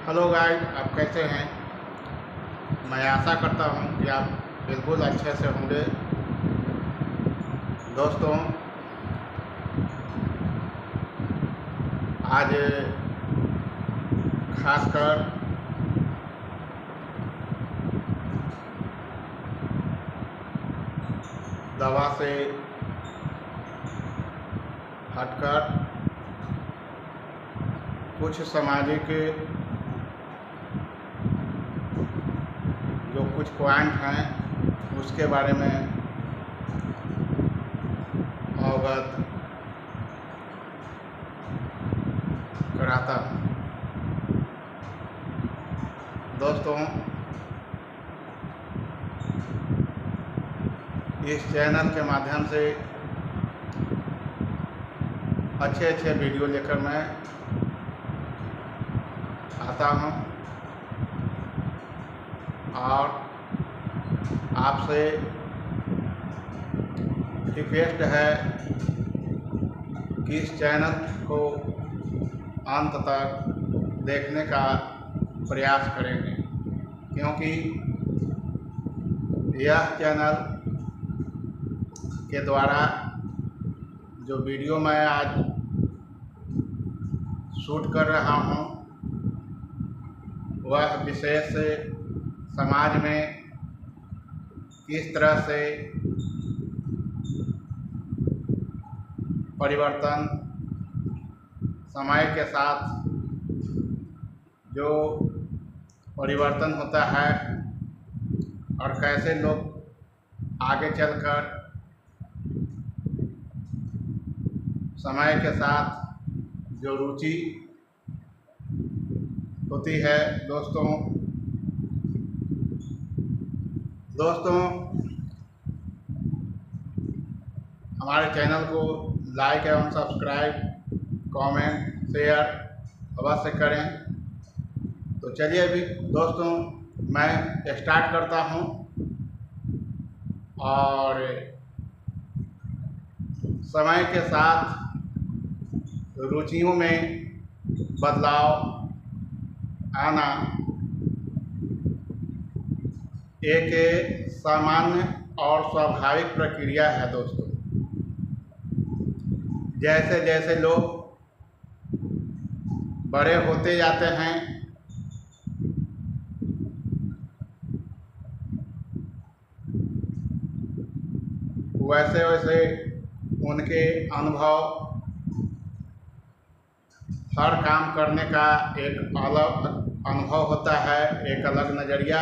Hello guys, आप कैसे हैं। मैं आशा करता हूं कि आप बिल्कुल अच्छे से होंगे। दोस्तों, आज खासकर दवा से हटकर कुछ सामाजिक जो कुछ पॉइंट हैं उसके बारे में अवगत कराता हूँ। दोस्तों, इस चैनल के माध्यम से अच्छे वीडियो लेकर मैं आता हूँ और आपसे रिक्वेस्ट है कि इस चैनल को अंत तक देखने का प्रयास करेंगे, क्योंकि यह चैनल के द्वारा जो वीडियो मैं आज शूट कर रहा हूँ वह विशेष समाज में किस तरह से परिवर्तन समय के साथ जो परिवर्तन होता है और कैसे लोग आगे चलकर समय के साथ जो रुचि होती है। दोस्तों, हमारे चैनल को लाइक एवं सब्सक्राइब, कमेंट, शेयर अवश्य करें। तो चलिए अभी दोस्तों मैं स्टार्ट करता हूं और समय के साथ रुचियों में बदलाव आना एक सामान्य और स्वाभाविक प्रक्रिया है। दोस्तों, जैसे जैसे लोग बड़े होते जाते हैं वैसे वैसे उनके अनुभव, हर काम करने का एक अलग अनुभव होता है, एक अलग नज़रिया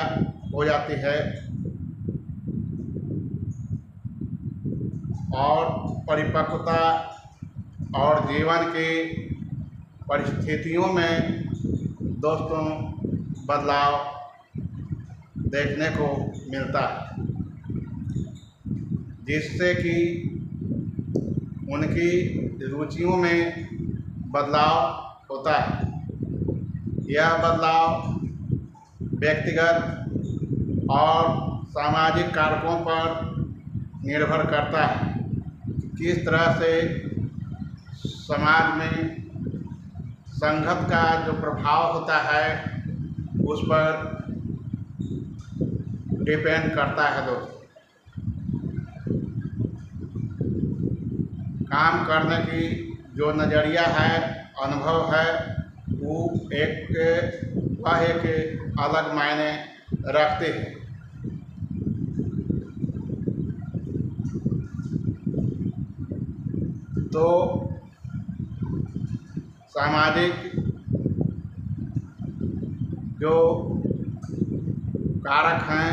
हो जाती है और परिपक्वता और जीवन की परिस्थितियों में दोस्तों बदलाव देखने को मिलता है, जिससे कि उनकी रुचियों में बदलाव होता है। यह बदलाव व्यक्तिगत और सामाजिक कारकों पर निर्भर करता है कि किस तरह से समाज में संघत का जो प्रभाव होता है उस पर डिपेंड करता है। दोस्तों, काम करने की जो नज़रिया है, अनुभव है, वो एक अलग मायने रखते हैं। तो सामाजिक जो कारक हैं,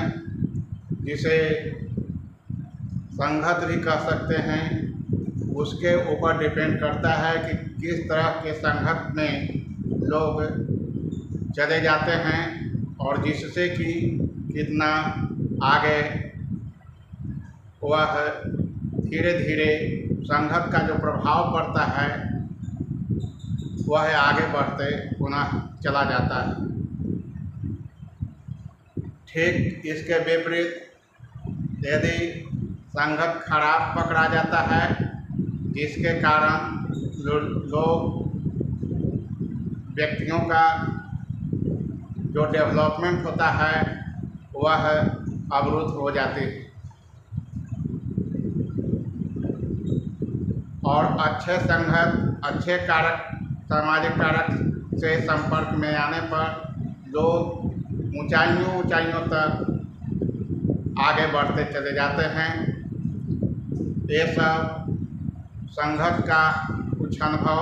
जिसे संघत भी कह सकते हैं, उसके ऊपर डिपेंड करता है कि किस तरह के संघत में लोग चले जाते हैं और जिससे कि कितना आगे वह धीरे धीरे संघत का जो प्रभाव पड़ता है वह आगे बढ़ते पुनः चला जाता है। ठीक इसके विपरीत यदि संघत खराब पकड़ा जाता है, जिसके कारण लोग व्यक्तियों का जो डेवलपमेंट होता है वह अवरुद्ध हो जाती है। और अच्छे संगत, अच्छे कारक, सामाजिक कारक से संपर्क में आने पर लोग ऊंचाइयों तक आगे बढ़ते चले जाते हैं। ये सब संगत का कुछ अनुभव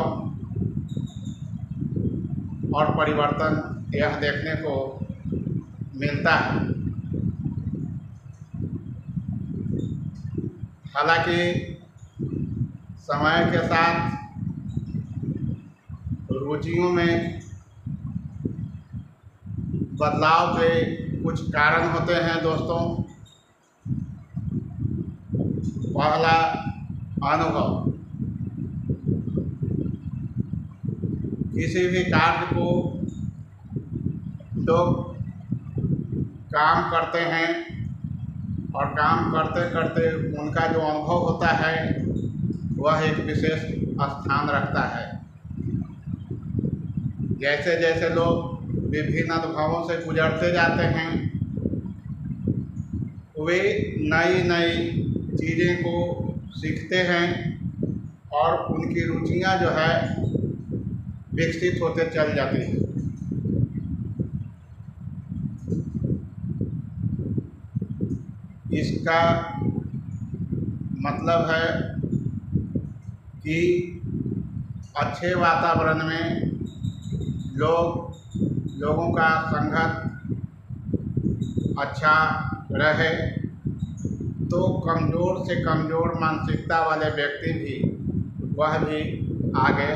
और परिवर्तन यह देखने को मिलता है। हालांकि समय के साथ रुचियों में बदलाव के कुछ कारण होते हैं दोस्तों। पहला, अनुभव। किसी भी कार्य को लोग काम करते हैं और काम करते करते उनका जो अनुभव होता है वह एक विशेष स्थान रखता है। जैसे जैसे लोग विभिन्न अनुभवों से गुजरते जाते हैं, वे नई नई चीज़ें को सीखते हैं और उनकी रुचियां जो है विकसित होते चल जाती हैं। इसका मतलब है कि अच्छे वातावरण में लोगों का संगत अच्छा रहे तो कमज़ोर से कमज़ोर मानसिकता वाले व्यक्ति भी वह भी आगे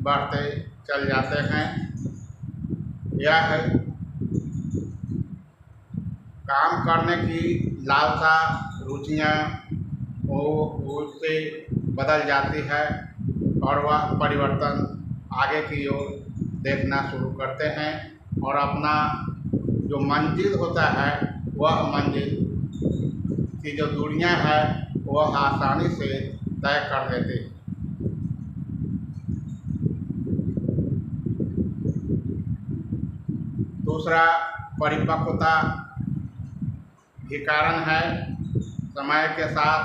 बढ़ते चल जाते हैं। यह काम करने की लालसा, रुचियाँ उससे बदल जाती है और वह परिवर्तन आगे की ओर देखना शुरू करते हैं और अपना जो मंजिल होता है वह मंजिल की जो दूरियां है वह आसानी से तय कर लेते हैं। दूसरा, परिपक्वता भी कारण है। समय के साथ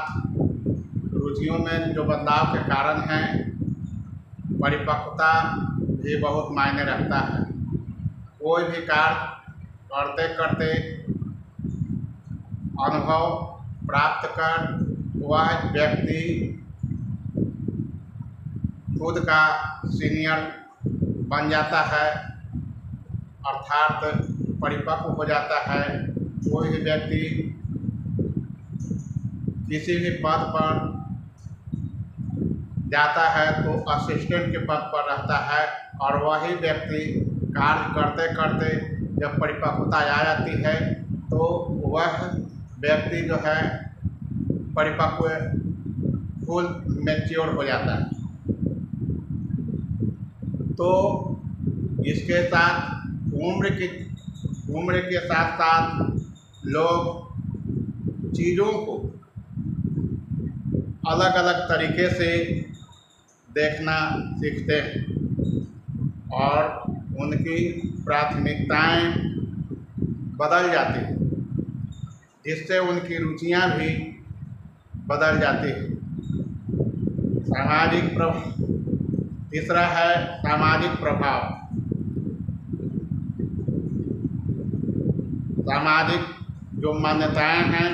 रुचियों में जो बदलाव के कारण हैं, परिपक्वता भी बहुत मायने रखता है। कोई भी कार्य करते करते अनुभव प्राप्त कर वह व्यक्ति खुद का सीनियर बन जाता है, अर्थात परिपक्व हो जाता है। कोई भी व्यक्ति किसी भी पद पर जाता है तो असिस्टेंट के पद पर रहता है और वही व्यक्ति कार्य करते करते जब परिपक्वता आ जाती है तो वह व्यक्ति जो है परिपक्व, फुल मैच्योर हो जाता है। तो इसके साथ उम्र के साथ साथ लोग चीज़ों को अलग अलग तरीके से देखना सीखते हैं और उनकी प्राथमिकताएं बदल जाती हैं, जिससे उनकी रुचियां भी बदल जाती हैं। सामाजिक प्रभाव। तीसरा है सामाजिक प्रभाव। सामाजिक जो मान्यताएं हैं,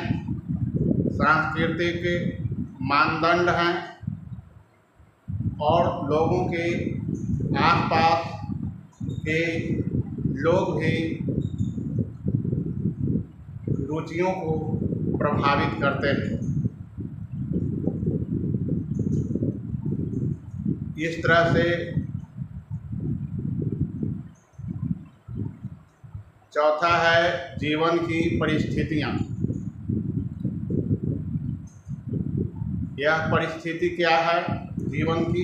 सांस्कृतिक मानदंड हैं और लोगों के आसपास के लोग भी रुचियों को प्रभावित करते हैं। इस तरह से चौथा है जीवन की परिस्थितियाँ। यह परिस्थिति क्या है जीवन की?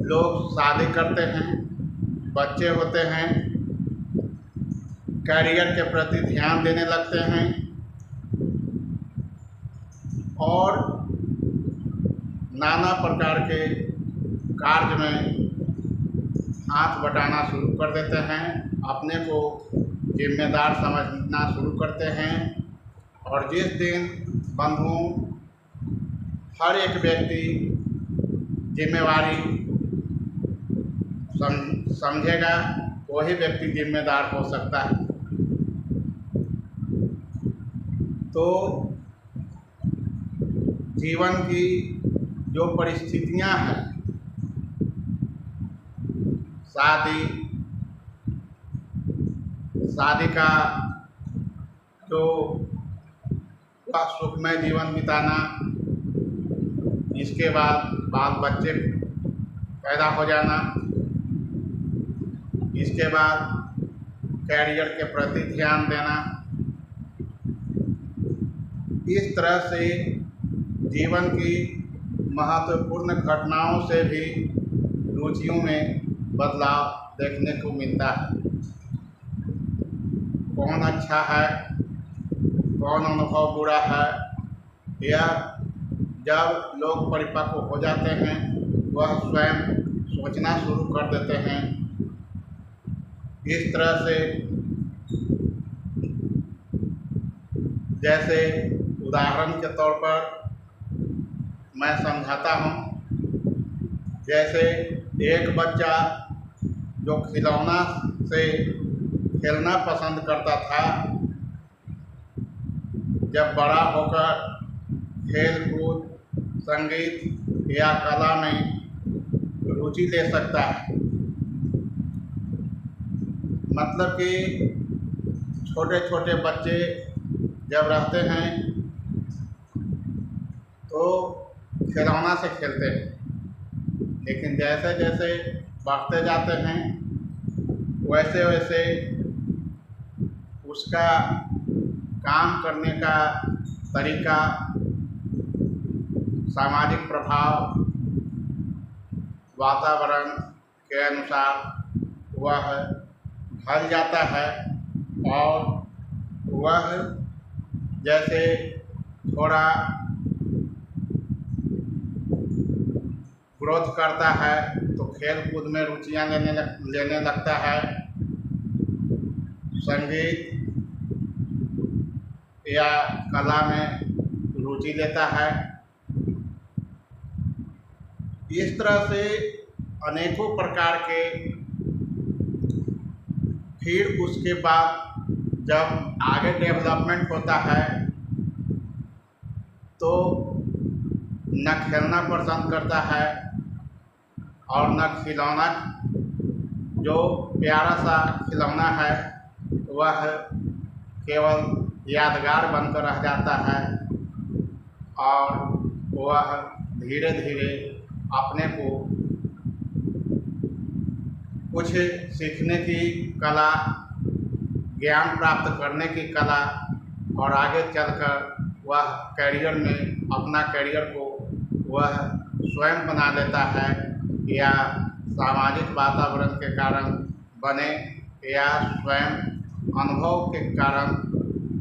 लोग शादी करते हैं, बच्चे होते हैं, करियर के प्रति ध्यान देने लगते हैं और नाना प्रकार के कार्य में हाथ बटाना शुरू कर देते हैं, अपने को जिम्मेदार समझना शुरू करते हैं। और जिस दिन बंधुओं हर एक व्यक्ति जिम्मेवारी समझेगा, वही व्यक्ति जिम्मेदार हो सकता है। तो जीवन की जो परिस्थितियां हैं, शादी का जो सुखमय जीवन बिताना, इसके बाद बाल बच्चे पैदा हो जाना, इसके बाद कैरियर के प्रति ध्यान देना, इस तरह से जीवन की महत्वपूर्ण घटनाओं से भी रुचियों में बदलाव देखने को मिलता है। कौन अच्छा है, कौन अनुभव बुरा है, यह जब लोग परिपक्व हो जाते हैं वह स्वयं सोचना शुरू कर देते हैं। इस तरह से जैसे उदाहरण के तौर पर मैं समझाता हूँ, जैसे एक बच्चा जो खिलौना से खेलना पसंद करता था, जब बड़ा होकर खेल कूद, संगीत या कला में रुचि ले सकता है। मतलब कि छोटे छोटे बच्चे जब रहते हैं तो खिलौना से खेलते हैं, लेकिन जैसे जैसे बढ़ते जाते हैं वैसे वैसे उसका काम करने का तरीका, सामाजिक प्रभाव, वातावरण के अनुसार वह ढल जाता है और वह जैसे थोड़ा ग्रोथ करता है तो खेल कूद में रुचियाँ लेने लगता है, संगीत या कला में रुचि लेता है। इस तरह से अनेकों प्रकार के, फिर उसके बाद जब आगे डेवलपमेंट होता है तो न खेलना पसंद करता है और न खिलौना, जो प्यारा सा खिलौना है वह केवल यादगार बनकर रह जाता है और वह धीरे धीरे अपने को कुछ सीखने की कला, ज्ञान प्राप्त करने की कला और आगे चलकर वह कैरियर में अपना कैरियर को वह स्वयं बना लेता है, या सामाजिक वातावरण के कारण बने या स्वयं अनुभव के कारण,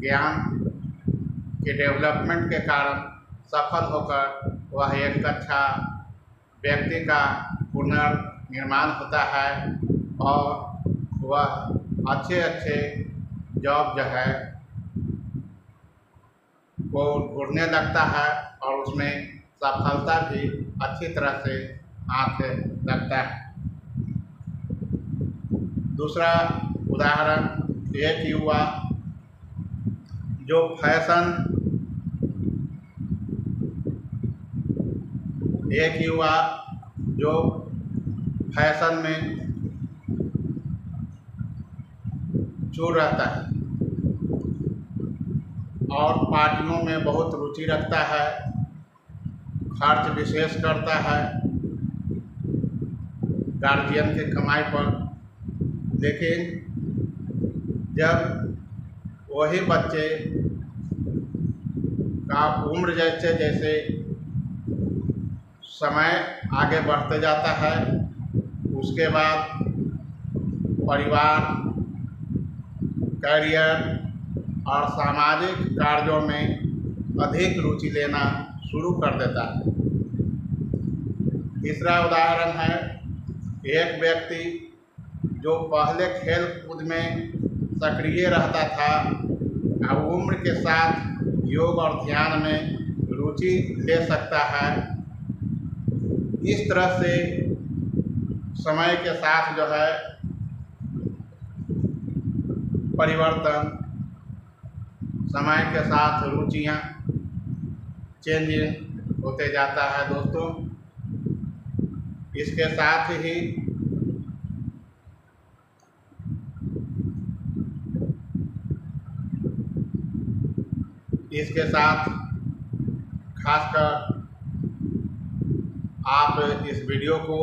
ज्ञान के डेवलपमेंट के कारण सफल होकर वह एक अच्छा व्यक्ति का पुनर्निर्माण होता है और वह अच्छे अच्छे जॉब जो है को ढूंढने लगता है और उसमें सफलता भी अच्छी तरह से हाथ लगता है। दूसरा उदाहरण, एक युवा जो फैशन में चूर रहता है और पार्टियों में बहुत रुचि रखता है, खर्च विशेष करता है गार्जियन के कमाई पर, लेकिन जब वही बच्चे का उम्र जैसे जैसे समय आगे बढ़ते जाता है, उसके बाद परिवार, करियर और सामाजिक कार्यों में अधिक रुचि लेना शुरू कर देता है। तीसरा उदाहरण है, एक व्यक्ति जो पहले खेल कूद में सक्रिय रहता था, अब उम्र के साथ योग और ध्यान में रुचि ले सकता है। इस तरह से समय के साथ जो है परिवर्तन, समय के साथ रुचियाँ चेंजिंग होते जाता है दोस्तों। इसके साथ ही खासकर आप इस वीडियो को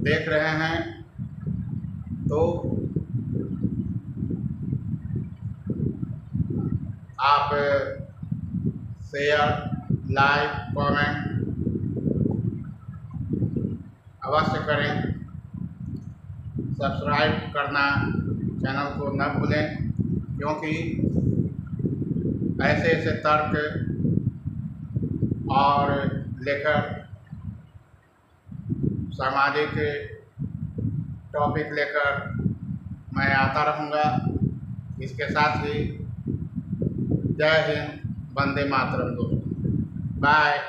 देख रहे हैं तो आप शेयर, लाइक, कमेंट अवश्य करें। सब्सक्राइब करना चैनल को न भूलें, क्योंकि ऐसे ऐसे तर्क और लेकर सामाजिक टॉपिक लेकर मैं आता रहूँगा। इसके साथ ही जय हिंद, वंदे मातरम दोस्तों। बाय।